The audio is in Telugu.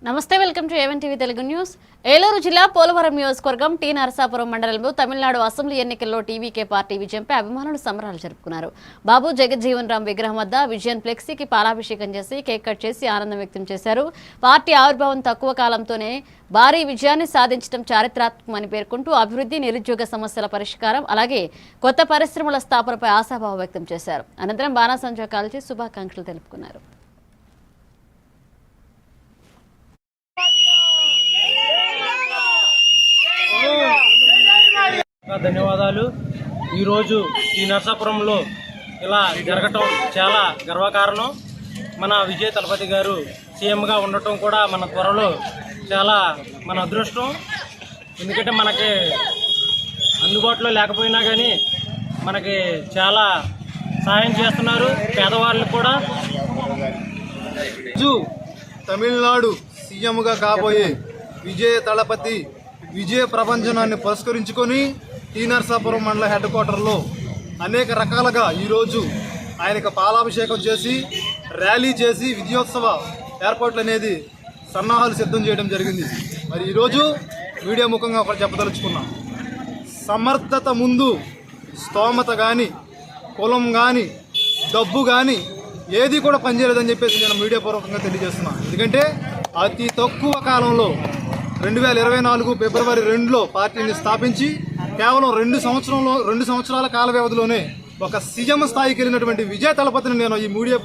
నమస్తే welcome to A1 TV Telugu news. Eluru జిల్లా పోలవరం నియోజకవర్గం టీ నరసాపురం మండలంలో తమిళనాడు అసెంబ్లీ ఎన్నికల్లో టీవీకే పార్టీ విజయంపై అభిమానులు సంబరాలు జరుపుకున్నారు. బాబు జగజ్జీవన్ రామ్ విగ్రహం వద్ద విజయన్ ఫ్లెక్సీకి పాలాభిషేకం చేసి కేక్ కట్ చేసి ఆనందం వ్యక్తం చేశారు. పార్టీ ఆవిర్భావం తక్కువ కాలంతోనే భారీ విజయాన్ని సాధించడం చారిత్రాత్మకమని పేర్కొంటూ అభివృద్ధి, నిరుద్యోగ సమస్యల పరిష్కారం, అలాగే కొత్త పరిశ్రమల స్థాపనపై ఆశాభావం వ్యక్తం చేశారు. అనంతరం బాణాసంచా కాల్చి శుభాకాంక్షలు తెలుపుకున్నారు. ధన్యవాదాలు. ఈరోజు ఈ నరసాపురంలో ఇలా జరగటం చాలా గర్వకారణం. మన విజయ తలపతి గారు సీఎంగా ఉండటం కూడా మన త్వరలో చాలా మన అదృష్టం. ఎందుకంటే మనకి అందుబాటులో లేకపోయినా కానీ మనకి చాలా సహాయం చేస్తున్నారు పేదవాళ్ళకు కూడా. తమిళనాడు సీఎంగా కాబోయే విజయ తలపతి విజయ ప్రపంచనాన్ని పురస్కరించుకొని టీ నరసాపురం మండల హెడ్ క్వార్టర్లో అనేక రకాలుగా ఈరోజు ఆయనకు పాలాభిషేకం చేసి ర్యాలీ చేసి విజయోత్సవ ఏర్పాట్లు అనేది సన్నాహాలు సిద్ధం చేయడం జరిగింది. మరి ఈరోజు మీడియా ముఖంగా ఒకటి చెప్పదలుచుకున్నాం. సమర్థత ముందు స్తోమత కానీ, కులం కానీ, డబ్బు కానీ ఏది కూడా పనిచేయలేదని చెప్పేసి నేను మీడియా పూర్వకంగా తెలియజేస్తున్నాను. ఎందుకంటే అతి తక్కువ కాలంలో 2024 ఫిబ్రవరి 2లో పార్టీని స్థాపించి కేవలం 2 సంవత్సరాల కాల వ్యవధిలోనే ఒక సీఎం స్థాయికి వెళ్ళినటువంటి విజయ తలపతిని నేను ఈ మీడియా